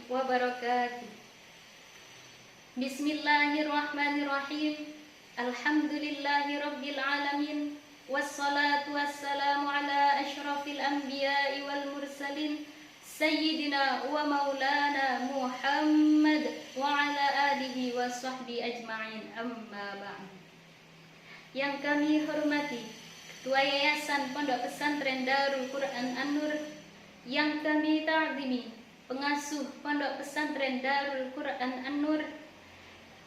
wabarakatuh. Bismillahirrahmanirrahim. Alhamdulillahirabbil alamin. Wassalatu wassalamu ala asyrafil anbiya'i wal mursalin Sayyidina wa maulana Muhammad wa ala alihi wa sahbihi ajma'in, amma ba'd. Yang kami hormati Ketua Yayasan Pondok Pesantren Darul Quran An-Nur, yang kami ta'zimi Pengasuh Pondok Pesantren Darul Quran An-Nur,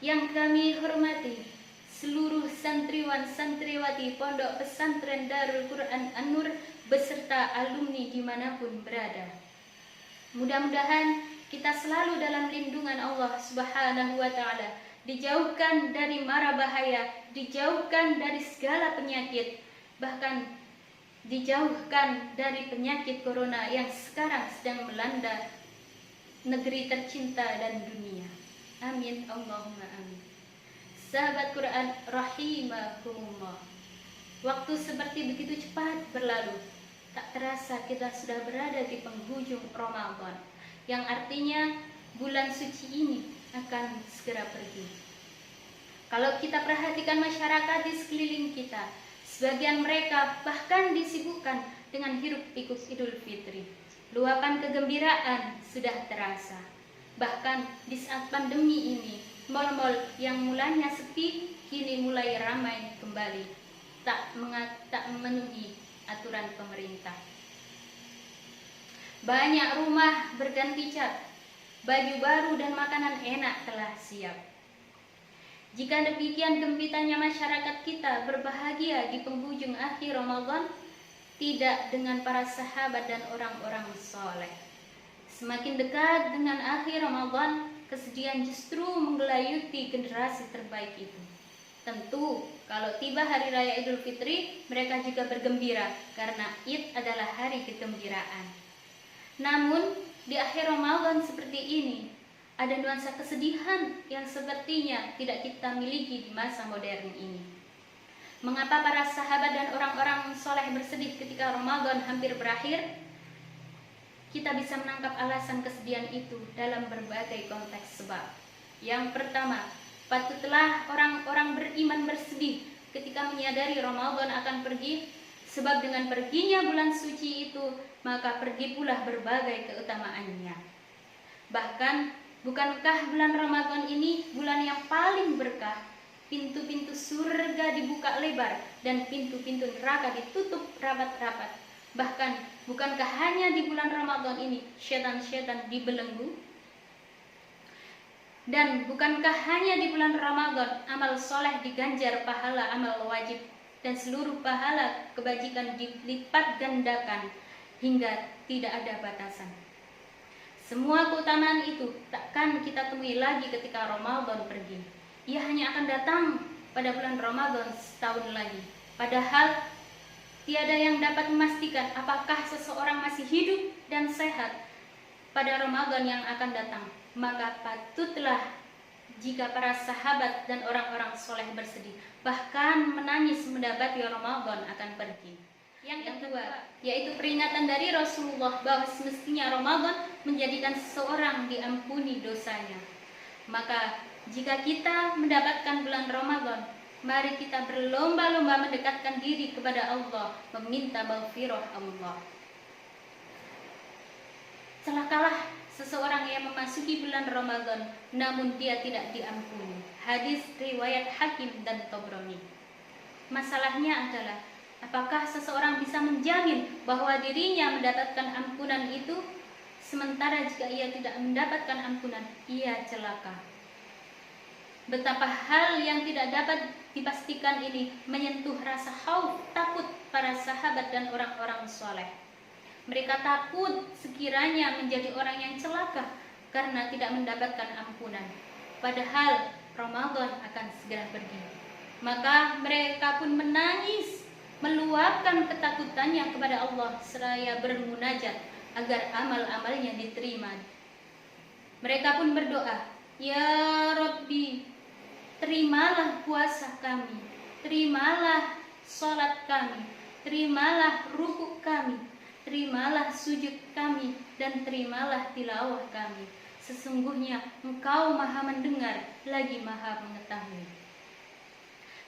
yang kami hormati seluruh santriwan santriwati Pondok Pesantren Darul Quran An-Nur beserta alumni dimanapun berada. Mudah-mudahan kita selalu dalam lindungan Allah Subhanahu wa Ta'ala, dijauhkan dari mara bahaya, dijauhkan dari segala penyakit, bahkan dijauhkan dari penyakit corona yang sekarang sedang melanda negeri tercinta dan dunia. Amin, Allahumma amin. Sahabat Quran rahimakumullah, waktu seperti begitu cepat berlalu. Tak terasa kita sudah berada di penghujung Ramadan, yang artinya bulan suci ini akan segera pergi. Kalau kita perhatikan masyarakat di sekeliling kita, sebagian mereka bahkan disibukkan dengan hiruk-pikuk Idul Fitri. Luapan kegembiraan sudah terasa. Bahkan di saat pandemi ini, mal-mal yang mulanya sepi kini mulai ramai kembali, tak memenuhi aturan pemerintah. Banyak rumah berganti cat, baju baru dan makanan enak telah siap. Jika demikian gembitanya masyarakat kita berbahagia di penghujung akhir Ramadan, tidak dengan para sahabat dan orang-orang soleh. Semakin dekat dengan akhir Ramadan, kesedihan justru menggelayuti generasi terbaik itu. Tentu, kalau tiba hari raya Idul Fitri, mereka juga bergembira karena Id adalah hari kegembiraan. Namun, di akhir Ramadan seperti ini, ada nuansa kesedihan yang sepertinya tidak kita miliki di masa modern ini. Mengapa para sahabat dan orang-orang soleh bersedih ketika Ramadan hampir berakhir? Kita bisa menangkap alasan kesedihan itu dalam berbagai konteks sebab. Yang pertama, patutlah orang-orang beriman bersedih ketika menyadari Ramadan akan pergi, sebab dengan perginya bulan suci itu, maka pergi pula berbagai keutamaannya. Bahkan, bukankah bulan Ramadan ini bulan yang paling berkah? Pintu-pintu surga dibuka lebar dan pintu-pintu neraka ditutup rapat-rapat. Bahkan, bukankah hanya di bulan Ramadan ini setan-setan dibelenggu? Dan bukankah hanya di bulan Ramadan amal soleh diganjar pahala amal wajib dan seluruh pahala kebajikan dilipat gandakan hingga tidak ada batasan? Semua keutamaan itu takkan kita temui lagi ketika Ramadan pergi. Ia hanya akan datang pada bulan Ramadan setahun lagi. Padahal tiada yang dapat memastikan apakah seseorang masih hidup dan sehat pada Ramadan yang akan datang. Maka patutlah jika para sahabat dan orang-orang soleh bersedih, bahkan menangis mendapati Ramadan akan pergi. Yang kedua, yaitu peringatan dari Rasulullah bahwa semestinya Ramadan menjadikan seseorang diampuni dosanya. Maka jika kita mendapatkan bulan Ramadan, mari kita berlomba-lomba mendekatkan diri kepada Allah, meminta maghfirah Allah. Celakalah seseorang yang memasuki bulan Ramadan namun dia tidak diampuni. Hadis riwayat Hakim dan Tabrani. Masalahnya adalah, apakah seseorang bisa menjamin bahwa dirinya mendapatkan ampunan itu, sementara jika ia tidak mendapatkan ampunan, ia celaka. Betapa hal yang tidak dapat dipastikan ini menyentuh rasa khauf, takut para sahabat dan orang-orang soleh. Mereka takut sekiranya menjadi orang yang celaka karena tidak mendapatkan ampunan, padahal Ramadan akan segera pergi. Maka mereka pun menangis, meluapkan ketakutannya kepada Allah seraya bermunajat agar amal-amalnya diterima. Mereka pun berdoa, "Ya Rabbi, terimalah puasa kami, terimalah sholat kami, terimalah rukuk kami, terimalah sujud kami, dan terimalah tilawah kami. Sesungguhnya Engkau Maha mendengar lagi Maha mengetahui.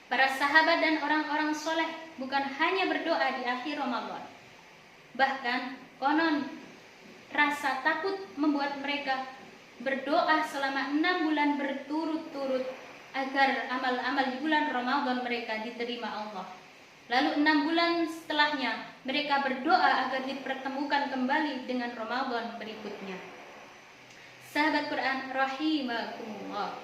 Para sahabat dan orang-orang soleh bukan hanya berdoa di akhir Ramadan. Bahkan konon rasa takut membuat mereka berdoa selama 6 bulan berturut-turut agar amal-amal di bulan Ramadan mereka diterima Allah. Lalu 6 bulan setelahnya mereka berdoa agar dipertemukan kembali dengan Ramadan berikutnya. Sahabat Quran rahimakumullah,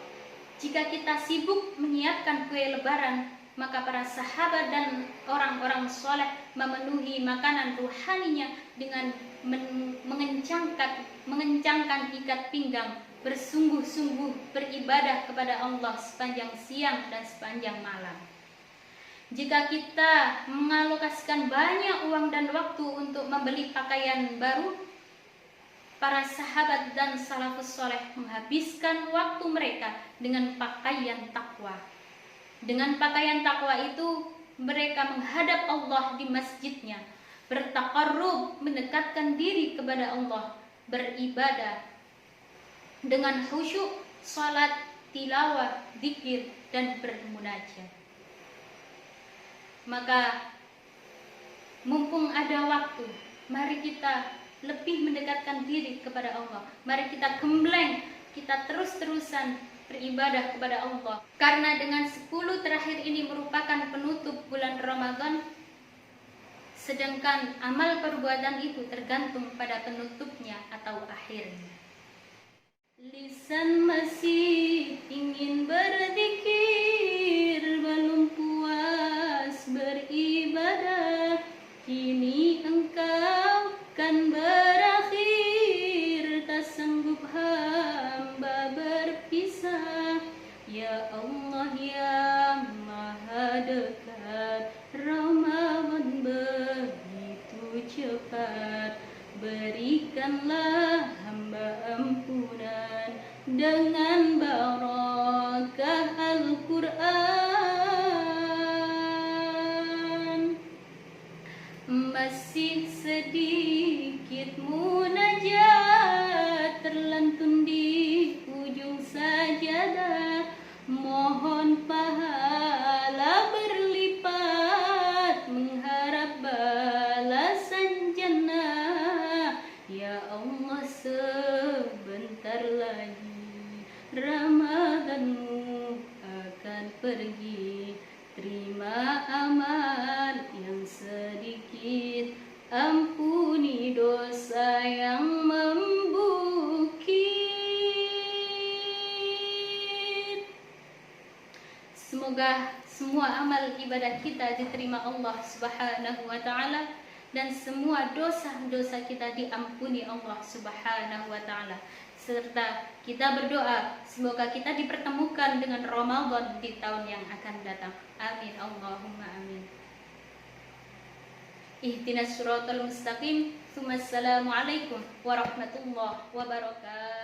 jika kita sibuk menyiapkan kue lebaran, maka para sahabat dan orang-orang soleh memenuhi makanan ruhaninya dengan mengencangkan ikat pinggang, bersungguh-sungguh beribadah kepada Allah sepanjang siang dan sepanjang malam. Jika kita mengalokasikan banyak uang dan waktu untuk membeli pakaian baru, para sahabat dan salafus soleh menghabiskan waktu mereka dengan pakaian takwa. Dengan pakaian takwa itu mereka menghadap Allah di masjidnya, bertaqarrub, mendekatkan diri kepada Allah, beribadah dengan khusyuk, salat, tilawah, zikir, dan bermunajat. Maka mumpung ada waktu, mari kita lebih mendekatkan diri kepada Allah. Mari kita gembleng, kita terus-terusan beribadah kepada Allah. Karena dengan 10 terakhir ini merupakan penutup bulan Ramadan, sedangkan amal perbuatan itu tergantung pada penutupnya atau akhirnya. Lisan masih ingin berzikir, belum puas beribadah, kini engkau kan berakhir, tak sanggup hamba berpisah. Ya Allah yang maha dekat, Ramadan begitu cepat, berikanlah hamba ampunan dengan barakah Al-Quran. Masih sedikit munajat terlantun di ujung sajadah, mohon pahala berlipat, mengharap balasan jannah. Ya Allah, sebentar lagi Ramadanmu akan pergi, terima amal yang sedikit, ampuni dosa yang membukit. Semoga semua amal ibadah kita diterima Allah Subhanahu wa ta'ala, dan semua dosa-dosa kita diampuni Allah Subhanahu wa ta'ala. Serta kita berdoa semoga kita dipertemukan dengan Ramadan di tahun yang akan datang. Amin Allahumma amin. Ihdinas siratal mustaqim. Assalamualaikum warahmatullahi wabarakatuh.